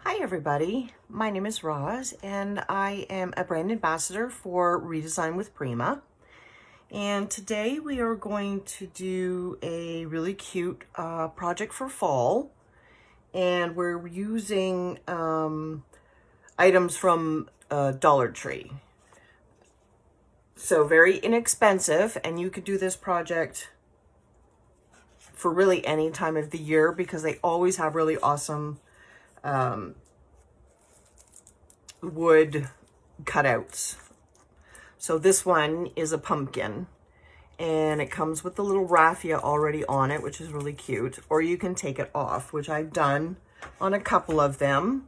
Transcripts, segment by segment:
Hi everybody, my name is Roz and I am a brand ambassador for Redesign with Prima. And today we are going to do a really cute project for fall. And we're using items from Dollar Tree. So very inexpensive, and you could do this project for really any time of the year because they always have really awesome wood cutouts. So this one is a pumpkin and it comes with the little raffia already on it, which is really cute. Or you can take it off, which I've done on a couple of them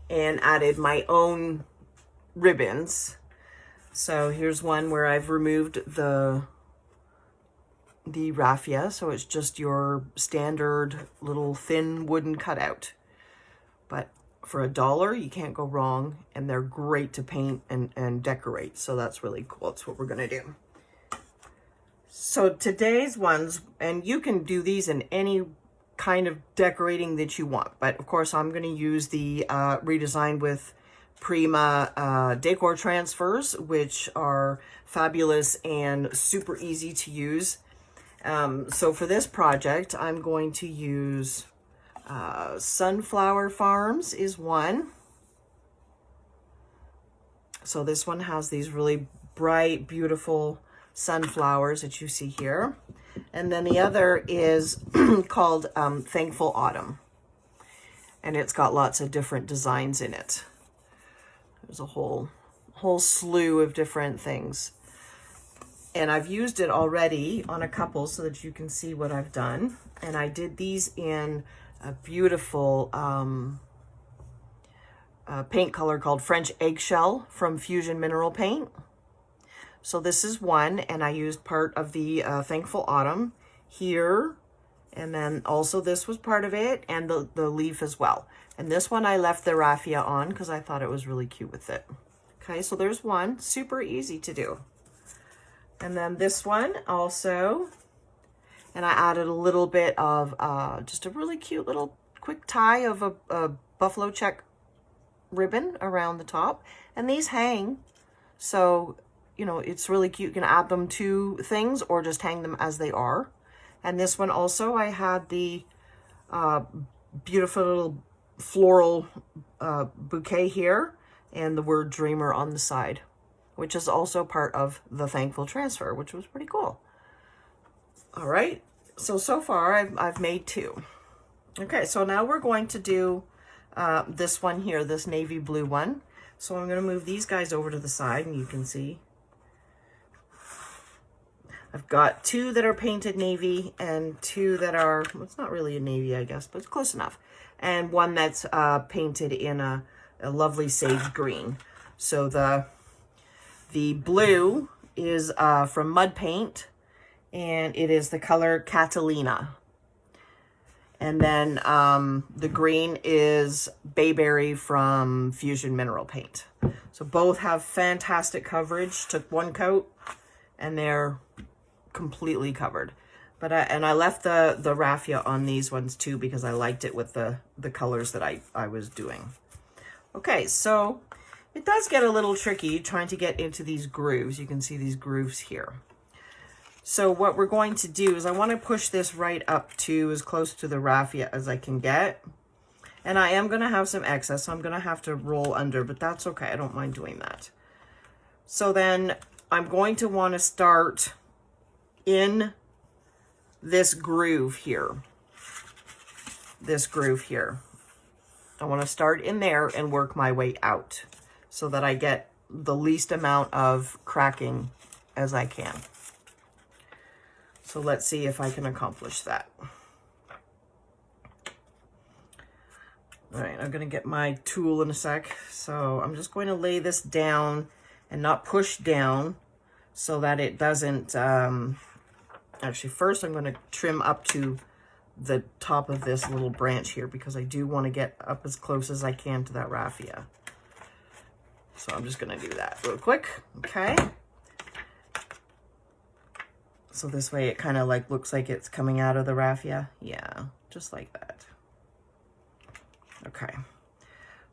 and added my own ribbons. So here's one where I've removed the raffia, so it's just your standard little thin wooden cutout. But for $1, you can't go wrong, and they're great to paint and decorate. So that's really cool. That's what we're gonna do. So today's ones, and you can do these in any kind of decorating that you want, but of course I'm gonna use the Redesign with Prima decor transfers, which are fabulous and super easy to use. So for this project, I'm going to use Sunflower Farms is one. So this one has these really bright, beautiful sunflowers that you see here. And then the other is called Thankful Autumn. And it's got lots of different designs in it. There's a whole slew of different things. And I've used it already on a couple so that you can see what I've done. And I did these in a beautiful paint color called French Eggshell from Fusion Mineral Paint. So this is one, and I used part of the Thankful Autumn here. And then also this was part of it, and the leaf as well. And this one I left the raffia on because I thought it was really cute with it. Okay, so there's one, super easy to do. And then this one also, and I added a little bit of just a really cute little quick tie of a buffalo check ribbon around the top. And these hang, so, you know, it's really cute. You can add them to things or just hang them as they are. And this one also, I had the beautiful little floral bouquet here and the word Dreamer on the side, which is also part of the Thankful Transfer, which was pretty cool. All right, so far I've made two. Okay, so now we're going to do this one here, this navy blue one. So I'm gonna move these guys over to the side, and you can see I've got two that are painted navy and two that are, well, it's not really a navy, I guess, but it's close enough. And one that's painted in a lovely sage green. So the blue is from Mud Paint, and it is the color Catalina. And then the green is Bayberry from Fusion Mineral Paint. So both have fantastic coverage. Took one coat and they're completely covered. But I left the raffia on these ones too because I liked it with the colors that I was doing. Okay, so it does get a little tricky trying to get into these grooves. You can see these grooves here. So what we're going to do is I want to push this right up to as close to the raffia as I can get. And I am going to have some excess, so I'm going to have to roll under, but that's okay. I don't mind doing that. So then I'm going to want to start in this groove here. This groove here. I want to start in there and work my way out so that I get the least amount of cracking as I can. So let's see if I can accomplish that. All right, I'm gonna get my tool in a sec. So I'm just going to lay this down and not push down so that it doesn't, actually first I'm gonna trim up to the top of this little branch here because I do wanna get up as close as I can to that raffia. So I'm just gonna do that real quick, okay? So this way it kind of like looks like it's coming out of the raffia. Yeah, just like that. Okay.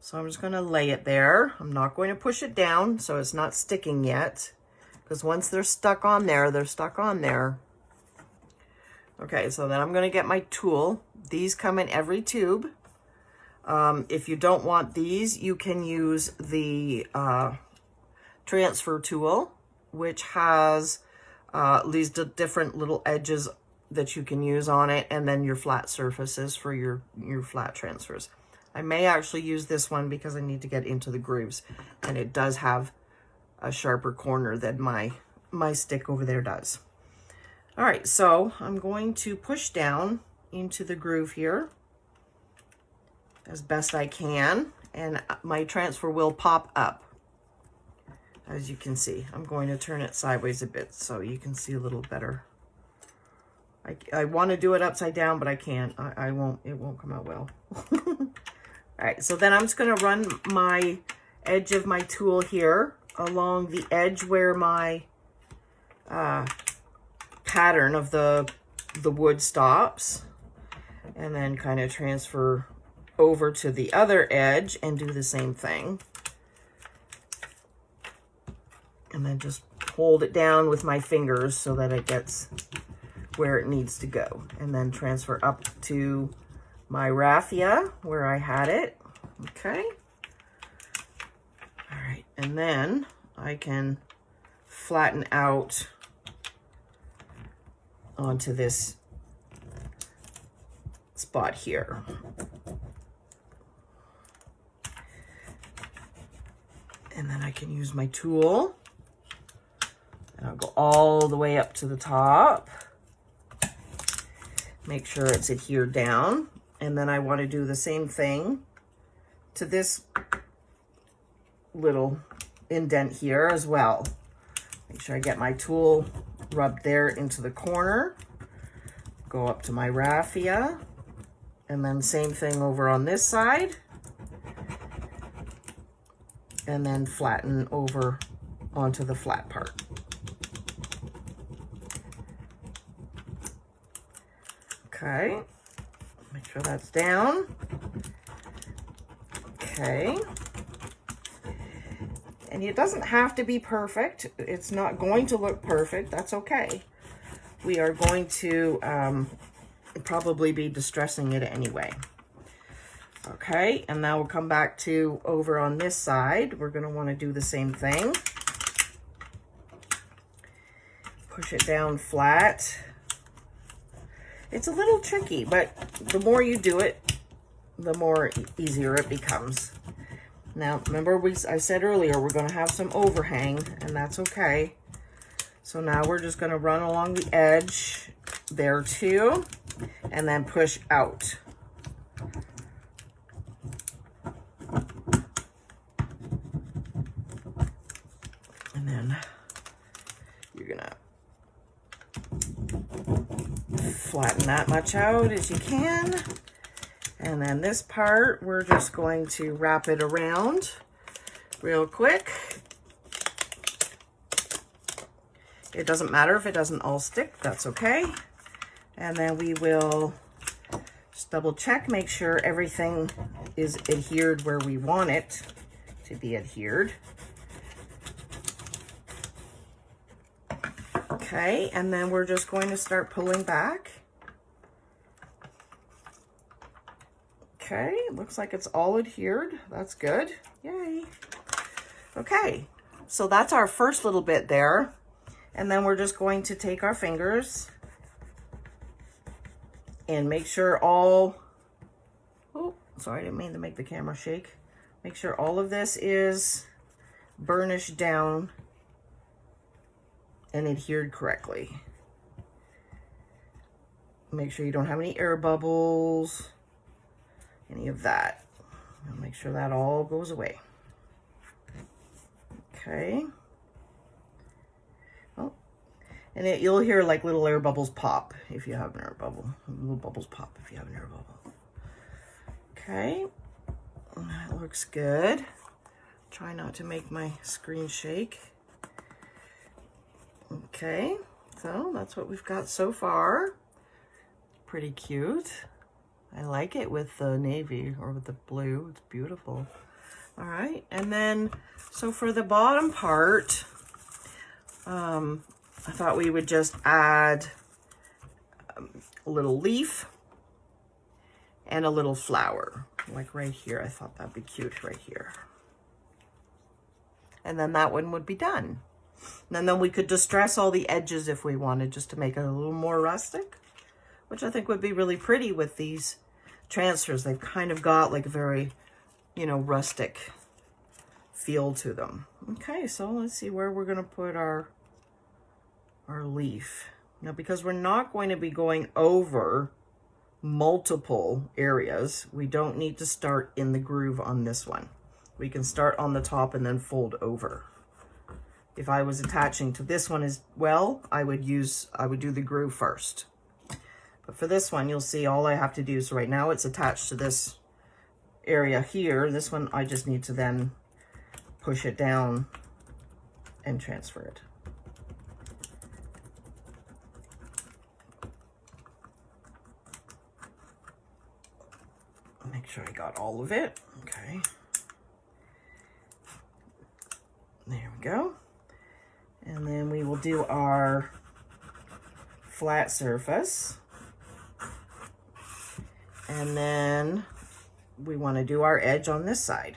So I'm just going to lay it there. I'm not going to push it down so it's not sticking yet, because once they're stuck on there, they're stuck on there. Okay, so then I'm going to get my tool. These come in every tube. If you don't want these, you can use the transfer tool, which has these different little edges that you can use on it, and then your flat surfaces for your flat transfers. I may actually use this one because I need to get into the grooves, and it does have a sharper corner than my stick over there does. All right, so I'm going to push down into the groove here as best I can, and my transfer will pop up. As you can see, I'm going to turn it sideways a bit so you can see a little better. I want to do it upside down, but I can't. I won't, it won't come out well. All right, so then I'm just going to run my edge of my tool here along the edge where my pattern of the wood stops, and then kind of transfer over to the other edge and do the same thing. And then just hold it down with my fingers so that it gets where it needs to go. And then transfer up to my raffia where I had it. Okay. All right, and then I can flatten out onto this spot here. And then I can use my tool, and I'll go all the way up to the top. Make sure it's adhered down. And then I want to do the same thing to this little indent here as well. Make sure I get my tool rubbed there into the corner. Go up to my raffia, and then same thing over on this side. And then flatten over onto the flat part. Okay, make sure that's down. Okay. And it doesn't have to be perfect. It's not going to look perfect. That's okay. We are going to probably be distressing it anyway. Okay, and now we'll come back to over on this side. We're going to want to do the same thing. Push it down flat. It's a little tricky, but the more you do it, the more easier it becomes. Now, remember I said earlier, we're going to have some overhang, and that's okay. So now we're just going to run along the edge there too, and then push out. And then you're going to flatten that much out as you can. And then this part, we're just going to wrap it around real quick. It doesn't matter if it doesn't all stick, that's okay. And then we will just double check, make sure everything is adhered where we want it to be adhered. Okay, and then we're just going to start pulling back. Okay, looks like it's all adhered. That's good. Yay. Okay, so that's our first little bit there. And then we're just going to take our fingers and make sure all, oh, sorry, I didn't mean to make the camera shake. Make sure all of this is burnished down and adhered correctly. Make sure you don't have any air bubbles, any of that. I'll make sure that all goes away. Okay. Oh, and you'll hear like little air bubbles pop if you have an air bubble. Little bubbles pop if you have an air bubble. Okay, that looks good. Try not to make my screen shake. Okay, so that's what we've got so far. Pretty cute. I like it with the navy or with the blue. It's beautiful. All right, and then, so for the bottom part, I thought we would just add a little leaf and a little flower, like right here. I thought that'd be cute right here. And then that one would be done. And then we could distress all the edges if we wanted, just to make it a little more rustic, which I think would be really pretty with these transfers. They've kind of got like a very, you know, rustic feel to them. Okay, so let's see where we're gonna put our leaf. Now, because we're not going to be going over multiple areas, we don't need to start in the groove on this one. We can start on the top and then fold over. If I was attaching to this one as well, I would do the groove first. But for this one, you'll see all I have to do is, right now it's attached to this area here. This one, I just need to then push it down and transfer it. Make sure I got all of it. Okay. There we go. And then we will do our flat surface. And then we want to do our edge on this side.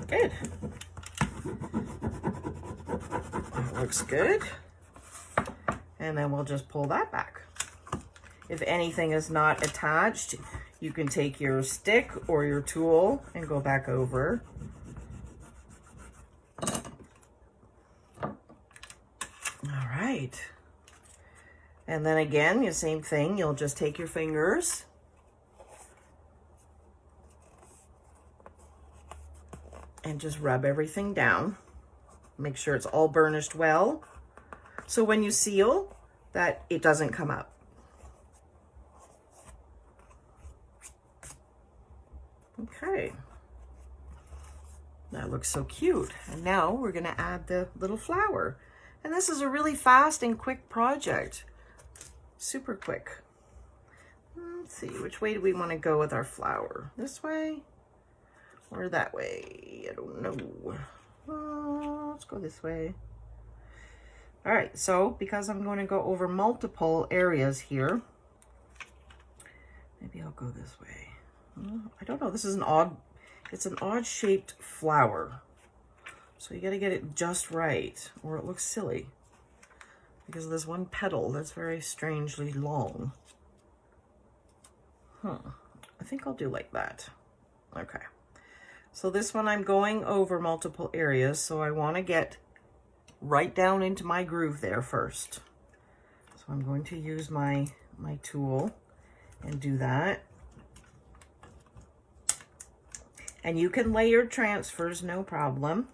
Good. That looks good. And then we'll just pull that back. If anything is not attached, you can take your stick or your tool and go back over. All right. And then again, the same thing, you'll just take your fingers and just rub everything down. Make sure it's all burnished well, so when you seal, that it doesn't come up. Okay, that looks so cute. And now we're gonna add the little flower. And this is a really fast and quick project. Super quick. Let's see, which way do we want to go with our flower? This way or that way? I don't know. Let's go this way. All right, so because I'm going to go over multiple areas here, maybe I'll go this way. I don't know, this is it's an odd shaped flower. So you got to get it just right or it looks silly. Because there's one petal that's very strangely long. I think I'll do like that. Okay. So this one I'm going over multiple areas, so I want to get right down into my groove there first. So I'm going to use my tool and do that. And you can layer transfers, no problem.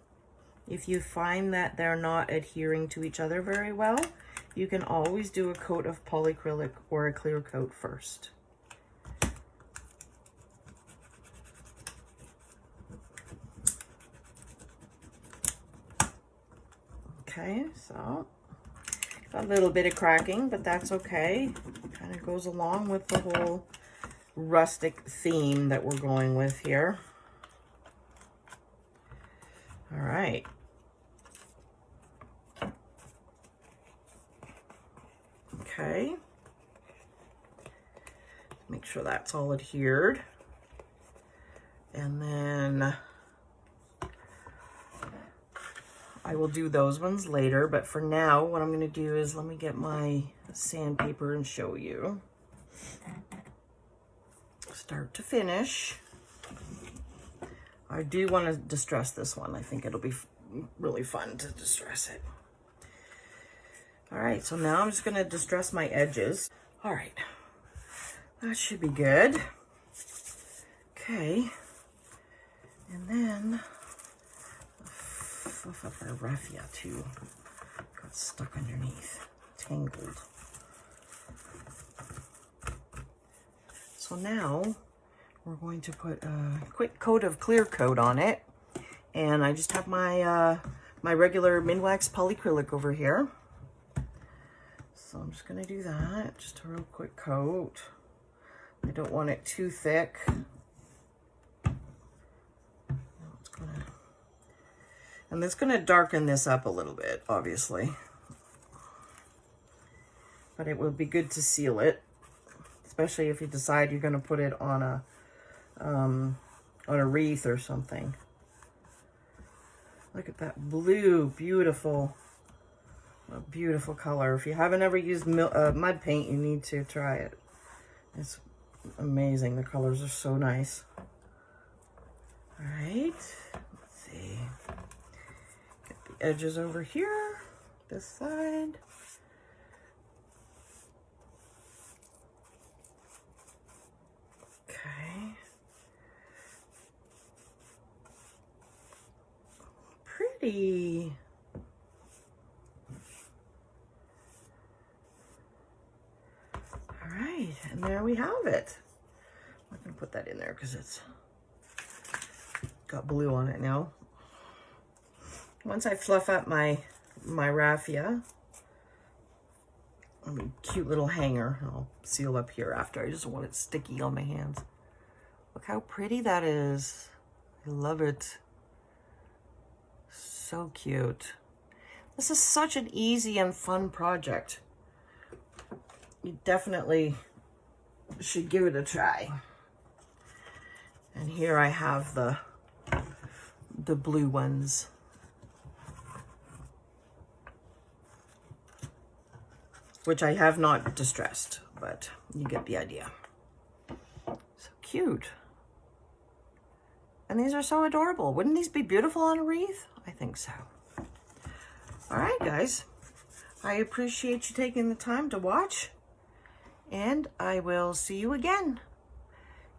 If you find that they're not adhering to each other very well, you can always do a coat of polyacrylic or a clear coat first. Okay, so got a little bit of cracking, but that's okay. Kind of goes along with the whole rustic theme that we're going with here. All right. Okay. Make sure that's all adhered. And then I will do those ones later, but for now, what I'm going to do is let me get my sandpaper and show you. Start to finish. I do want to distress this one. I think it'll be really fun to distress it. All right, so now I'm just going to distress my edges. All right, that should be good. Okay, and then fluff up our raffia too. Got stuck underneath, tangled. So now we're going to put a quick coat of clear coat on it. And I just have my my regular Minwax polyacrylic over here. So So I'm just going to do that, just a real quick coat. I don't want it too thick. And it's going to darken this up a little bit, obviously. But it would be good to seal it, especially if you decide you're going to put it on a wreath or something. Look at that blue, beautiful, a beautiful color. If you haven't ever used mud paint, you need to try it. It's amazing. The colors are so nice. All right, let's see. Get the edges over here, this side. Okay. Pretty. All right, and there we have it. I'm gonna put that in there because it's got blue on it now. Once I fluff up my raffia, a cute little hanger, I'll seal up here after. I just don't want it sticky on my hands. Look how pretty that is. I love it. So cute. This is such an easy and fun project. You definitely should give it a try. And here I have the blue ones. Which I have not distressed, but you get the idea. So cute. And these are so adorable. Wouldn't these be beautiful on a wreath? I think so. All right, guys. I appreciate you taking the time to watch. And I will see you again.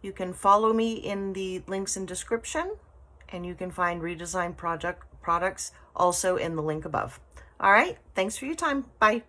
You can follow me in the links in description. And you can find Redesign products also in the link above. All right. Thanks for your time. Bye.